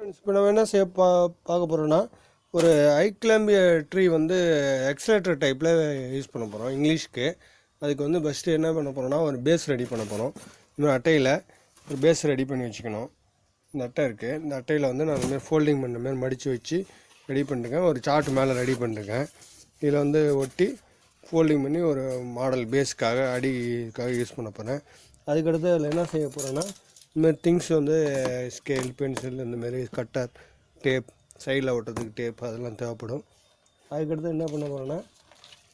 இப்போ நம்ம என்ன செய்ய பார்க்க போகிறோன்னா ஒரு ஹை கிளம்பிய ட்ரீ வந்து எக்ஸலேட்டர் டைப்பில் யூஸ் பண்ண போகிறோம் இங்கிலீஷ்க்கு. அதுக்கு வந்து ஃபஸ்ட்டு என்ன பண்ண போகிறோன்னா ஒரு பேஸ் ரெடி பண்ண போகிறோம். இன்னொரு அட்டையில் ஒரு பேஸ் ரெடி பண்ணி வச்சுக்கணும். இந்த அட்டை இருக்குது. இந்த அட்டையில் வந்து நான் இந்தமாதிரி ஃபோல்டிங் பண்ண மாதிரி மடித்து வச்சு ரெடி பண்ணிருக்கேன். ஒரு சார்ட் மேலே ரெடி பண்ணிருக்கேன். இதில் வந்து ஒட்டி ஃபோல்டிங் பண்ணி ஒரு மாடல் பேஸுக்காக அடிக்காக யூஸ் பண்ண போகிறேன். அதுக்கடுத்து அதில் என்ன செய்ய போகிறேன்னா இந்தமாதிரி திங்ஸ் வந்து ஸ்கேல், பென்சில், இந்தமாரி கட்டர், டேப், சைடில் ஓட்டுறதுக்கு டேப் அதெல்லாம் தேவைப்படும். அதுக்கடுத்து என்ன பண்ண போகிறேன்னா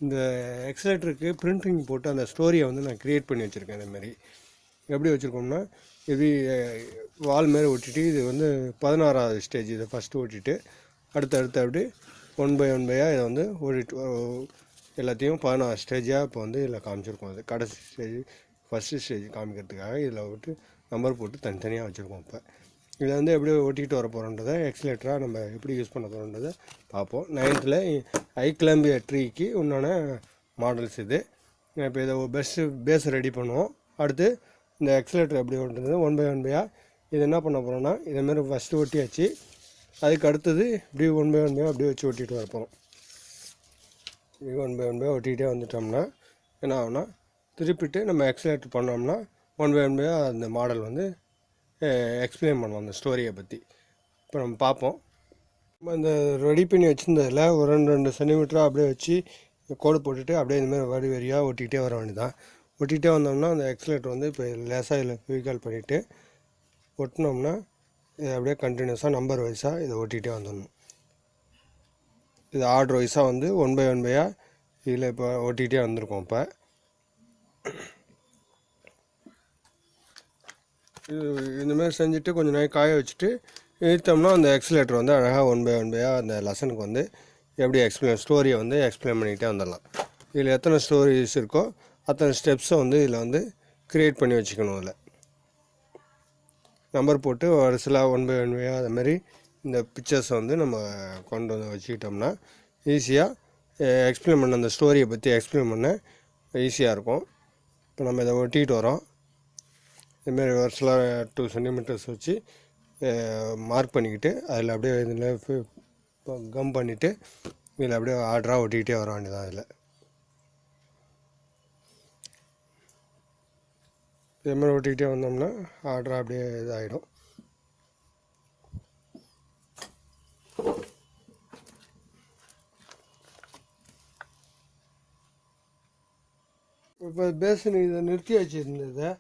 இந்த எக்ஸலேட்டருக்கு பிரிண்டிங் போட்டு அந்த ஸ்டோரியை வந்து நான் க்ரியேட் பண்ணி வச்சுருக்கேன். இந்தமாரி எப்படி வச்சுருக்கோம்னா எப்படி வால் மாரி ஒட்டிட்டு இது வந்து 16வது ஸ்டேஜ். இதை ஃபஸ்ட்டு ஓட்டிட்டு அடுத்தடுத்து அப்படி 1 by 1 இதை வந்து ஓடிட்டு எல்லாத்தையும் 16 ஸ்டேஜாக இப்போ வந்து இதில் காமிச்சிருக்கோம். அது கடைசி ஸ்டேஜ் ஃபஸ்ட்டு ஸ்டேஜ் காமிக்கிறதுக்காக இதில் விட்டு நம்பர் போட்டு தனித்தனியாக வச்சுருக்கோம். இப்போ இதை வந்து எப்படி ஓட்டிகிட்டு வர போகிறோன்றதை எக்ஸலேட்டராக நம்ம எப்படி யூஸ் பண்ண போகிறோன்றதை பார்ப்போம். 9th ஹை கிளம்பிய ட்ரீக்கு உண்டான மாடல்ஸ் இது. இப்போ இதை பேஸை ரெடி பண்ணுவோம். அடுத்து இந்த எக்ஸலேட்டர் எப்படி ஓட்டுறது 1 by 1 இது என்ன பண்ண போகிறோன்னா இதேமாரி ஃபஸ்ட்டு ஒட்டியாச்சு. அதுக்கு அடுத்தது இப்படி 1 by 1 அப்படியே வச்சு ஒட்டிகிட்டு வரப்போகிறோம். இப்படி 1 by 1 ஒட்டிகிட்டே வந்துட்டோம்னா என்ன ஆகும்னா திருப்பிட்டு நம்ம எக்ஸலேட்டர் பண்ணோம்னா 1 by 1 அந்த மாடல் வந்து எக்ஸ்பிளைன் பண்ணுவோம் அந்த ஸ்டோரியை பற்றி. இப்போ நம்ம பார்ப்போம். இந்த ரெடி பண்ணி வச்சுருந்ததில் ஒரு 2 சென்டிமீட்டராக அப்படியே வச்சு கோடு போட்டுட்டு அப்படியே இந்தமாதிரி வரி வரியாக ஒட்டிகிட்டே வர வேண்டியதான். ஒட்டிகிட்டே வந்தோம்னா அந்த எக்ஸலேட்டர் வந்து இப்போ லேசாக இதில் ஃபெவிகால் பண்ணிவிட்டு ஒட்டினோம்னா இதை அப்படியே கண்டினியூஸாக நம்பர் வைஸாக இதை ஒட்டிகிட்டே வந்துடணும். இது ஆர்டர் வைஸாக வந்து 1 by 1 இதில் இப்போ ஒட்டிகிட்டே வந்திருக்கோம். இப்போ இது இந்தமாதிரி செஞ்சுட்டு கொஞ்சம் நேரம் காய வச்சுட்டு இழுத்தோம்னா அந்த எக்ஸலேட்டர் வந்து அழகாக 1 by 1 அந்த லெசனுக்கு வந்து எப்படி ஸ்டோரியை வந்து எக்ஸ்பிளைன் பண்ணிக்கிட்டே வந்துடலாம். இதில் எத்தனை ஸ்டோரிஸ் இருக்கோ அத்தனை ஸ்டெப்ஸை வந்து இதில் வந்து க்ரியேட் பண்ணி வச்சுக்கணும். அதில் நம்பர் போட்டு ஒரு சில 1 by 1 அதுமாரி இந்த பிக்சர்ஸை வந்து நம்ம கொண்டு வந்து வச்சுக்கிட்டோம்னா ஈஸியாக எக்ஸ்பிளைன் பண்ண அந்த ஸ்டோரியை பற்றி எக்ஸ்பிளைன் பண்ண ஈஸியாக இருக்கும். இப்போ நம்ம இதை ஒட்டிக்கிட்டு வரோம். இதுமாரி ஒரு சில 2 சென்டிமீட்டர்ஸ் வச்சு மார்க் பண்ணிக்கிட்டு அதில் அப்படியே இதில் கம் பண்ணிவிட்டு இதில் அப்படியே ஆர்டராக ஒட்டிக்கிட்டே வர வேண்டியதான். இதில் இதுமாதிரி ஒட்டிக்கிட்டே வந்தோம்னா ஆர்டராக அப்படியே இதாகிடும். இப்போ பேஸின் இதை நிறுத்தி வச்சுருந்ததை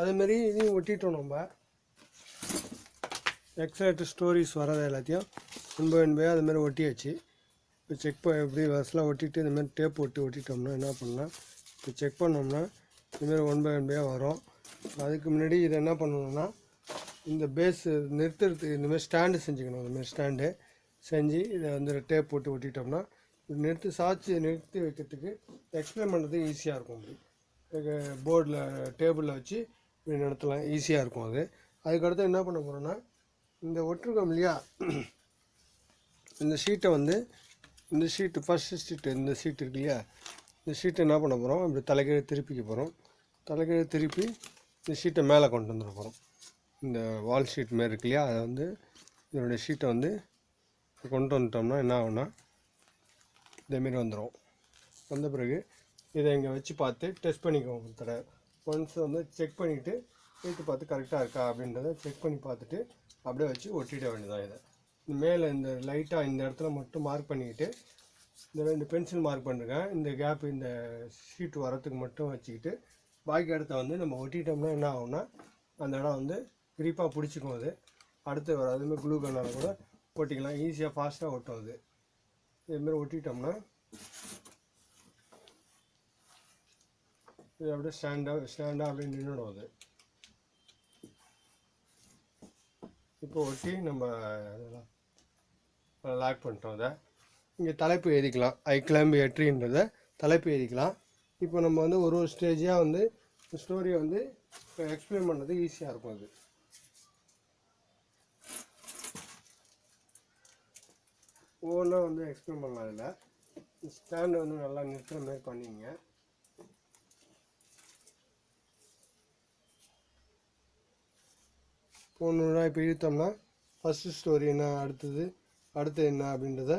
அதேமாரி இதையும் ஒட்டிட்டோம். நம்ம எக்ஸலேட்டர் ஸ்டோரிஸ் வரதை எல்லாத்தையும் 1 by 1 அதுமாரி ஒட்டியாச்சு. இப்போ செக் எப்படி வசலாக ஒட்டிட்டு இந்தமாரி டேப் ஒட்டிட்டோம்னா என்ன பண்ணலாம், இப்போ செக் பண்ணோம்னா இதுமாரி 1 by 1 வரும். அதுக்கு முன்னாடி இதை என்ன பண்ணணும்னா இந்த பேஸு நிறுத்துறதுக்கு இந்தமாதிரி ஸ்டாண்டு செஞ்சுக்கணும். இந்தமாதிரி ஸ்டாண்டு செஞ்சு இதை வந்து டேப் போட்டு ஒட்டிட்டோம்னா நிறுத்தி வைக்கிறதுக்கு எக்ஸ்பிளைன் பண்ணுறதுக்கு ஈஸியாக இருக்கும். அப்படி போர்டில் டேபிளில் வச்சு இப்படி நடத்தலாம், ஈஸியாக இருக்கும். அதுக்கடுத்து என்ன பண்ண போகிறோன்னா இந்த ஒட்டிருக்கோம் இல்லையா இந்த ஷீட்டை வந்து இந்த ஷீட்டு ஃபஸ்ட்டு ஷீட்டு இந்த ஷீட் இருக்கு இல்லையா இந்த ஷீட்டை என்ன பண்ண போகிறோம் இப்படி தலைகீழ திருப்பிக்க போகிறோம். தலைகீழ திருப்பி இந்த ஷீட்டை மேலே கொண்டு வந்துட போகிறோம். இந்த வால் ஷீட் மாரி இருக்கு இல்லையா அதை வந்து இதனுடைய ஷீட்டை வந்து கொண்டு வந்துட்டோம்னா என்ன ஆகும்னா இதேமாரி வந்துடும். வந்த பிறகு இதை இங்கே வச்சு பார்த்து டெஸ்ட் பண்ணிக்குவோம். ஒரு தடவை ஒன்ஸ் வந்து செக் பண்ணிவிட்டு எடுத்து பார்த்து கரெக்டாக இருக்கா அப்படின்றத செக் பண்ணி பார்த்துட்டு அப்படியே வச்சு ஒட்டிட வேண்டியதான். இதை மேலே இந்த லைட்டாக இந்த இடத்துல மட்டும் மார்க் பண்ணிக்கிட்டு இந்த 2 பென்சில் மார்க் பண்ணிருக்கேன். இந்த கேப் இந்த ஷீட் வரத்துக்கு மட்டும் வச்சுக்கிட்டு பாக்கி இடத்த வந்து நம்ம ஒட்டிட்டோம்னா என்ன ஆகும்னா அந்த இடம் வந்து கிரிப்பாக பிடிச்சிக்கும். அது அடுத்து வர அதுமாதிரி க்ளூ கண்ணால் கூட ஒட்டிக்கலாம், ஈஸியாக ஃபாஸ்ட்டாக ஒட்டும். அது இதுமாரி ஒட்டிட்டோம்னா இது அப்படியே ஸ்டாண்டாக அப்படியே நின்றுடும். அது இப்போ ஒட்டி நம்ம லாக் பண்ணிட்டோம். அதை இங்கே தலைப்பு எழுதிக்கலாம். ஹை கிளம்பிய ட்ரீன்றதை தலைப்பு எழுதிக்கலாம். இப்போ நம்ம வந்து ஒரு ஸ்டேஜாக வந்து ஸ்டோரியை வந்து எக்ஸ்பிளைன் பண்ணுறது ஈஸியாக இருக்கும். அது ஒவ்வொன்றா வந்து எக்ஸ்பிளைன் பண்ணலாம். அதில் ஸ்டாண்டை வந்து நல்லா நிறுத்துற மாதிரி பண்ணிங்க. ஒன்று இப்போ இழுத்தோம்னா ஃபஸ்ட்டு ஸ்டோரி என்ன, அடுத்து என்ன அப்படின்றத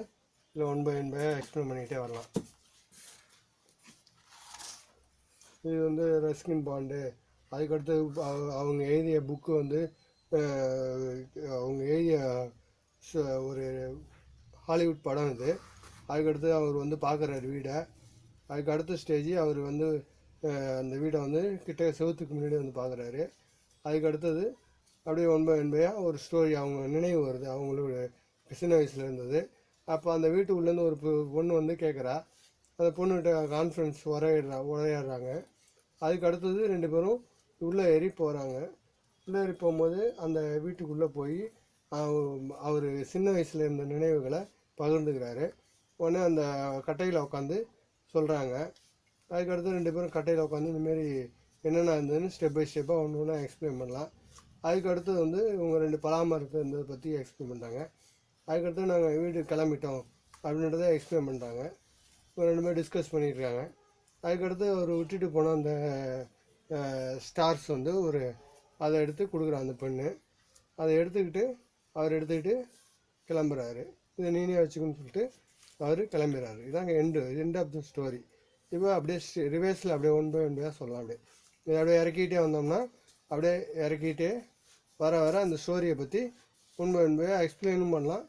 இல்லை 1 by 1 எக்ஸ்பிளைன் பண்ணிகிட்டே வரலாம். இது வந்து ரஸ்கின் பாண்டு. அதுக்கடுத்து அவங்க எழுதிய புக்கு வந்து அவங்க எழுதிய ஒரு ஹாலிவுட் படம் இது. அதுக்கடுத்து அவர் வந்து பார்க்குறாரு வீடை. அதுக்கு அடுத்த ஸ்டேஜ் அவர் வந்து அந்த வீடை வந்து கிட்ட செவத்துக்கு முன்னாடி வந்து பார்க்குறாரு. அதுக்கு அடுத்தது அப்படியே 1 by 1 ஒரு ஸ்டோரி அவங்க நினைவு வருது, அவங்களோட சின்ன வயசில் இருந்தது. அப்போ அந்த வீட்டுக்குள்ளேருந்து ஒரு பொண்ணு வந்து கேட்குறா. அந்த பொண்ணுகிட்ட கான்ஃபரன்ஸ் உரையாடுறாங்க. அதுக்கு அடுத்தது 2 பேரும் உள்ளே ஏறி போகிறாங்க. உள்ளே ஏறி போகும்போது அந்த வீட்டுக்குள்ளே போய் அவர் சின்ன வயசில் இருந்த நினைவுகளை பகிர்ந்துக்கிறாரு. உடனே அந்த கட்டையில் உட்காந்து சொல்கிறாங்க. அதுக்கடுத்து 2 பேரும் கட்டையில் உட்காந்து இந்தமாரி என்னென்ன இருந்ததுன்னு ஸ்டெப் பை ஸ்டெப்பாக ஒன்று ஒன்றா எக்ஸ்பிளைன் பண்ணலாம். அதுக்கடுத்து வந்து இவங்க 2 பராமரிப்பு இருந்ததை பற்றி எக்ஸ்பிளைன் பண்ணுறாங்க. அதுக்கடுத்து நாங்கள் வீட்டுக்கு கிளம்பிட்டோம் அப்படின்றத எக்ஸ்பிளைன் பண்ணுறாங்க. இவங்க 2 பேரும் டிஸ்கஸ் பண்ணியிருக்காங்க. அதுக்கடுத்து அவர் விட்டுட்டு போன அந்த ஸ்டார்ஸ் வந்து அதை எடுத்து கொடுக்குறான் அந்த பெண்ணு. அதை எடுத்துக்கிட்டு கிளம்புறாரு. இதை நீனே வச்சுக்கணும்னு சொல்லிட்டு அவர் கிளம்புறாரு. இதாங்க எண்ட் ஆஃப் த ஸ்டோரி. இப்போ அப்படியே ரிவேர்ஸில் அப்படியே 1 by 1 சொல்லலாம். இதை அப்படியே இறக்கிட்டே வந்தோம்னா அப்படியே இறக்கிட்டே வர அந்த ஸ்டோரியை பற்றி 1 by 1 எக்ஸ்பிளைனும் பண்ணலாம்.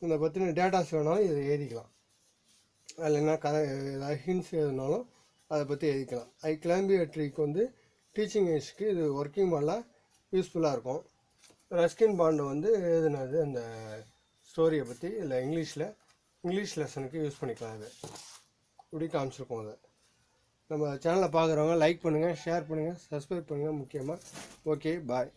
இதை பற்றின டேட்டாஸ் வேணாலும் இதை எழுதிக்கலாம். அதில் என்ன கதை ஏதாவது ஹிண்ட்ஸ் எதுனாலும் அதை பற்றி எழுதிக்கலாம். கிளம்பிய ட்ரீக்கு வந்து டீச்சிங் ஏஜ்க்கு இது ஒர்க்கிங் மாடலாக யூஸ்ஃபுல்லாக இருக்கும். ரஸ்கின் பாண்டை வந்து எழுதுனது அந்த ஸ்டோரியை பற்றி இல்லை இங்கிலீஷ் லெசனுக்கு யூஸ் பண்ணிக்கலாம். இது இப்படி காமிச்சிருக்கோம். அதை நம்ம சேனலை பார்க்குறவங்க லைக் பண்ணுங்கள், ஷேர் பண்ணுங்கள், சப்ஸ்கிரைப் பண்ணுங்கள் முக்கியமாக. ஓகே, பாய்.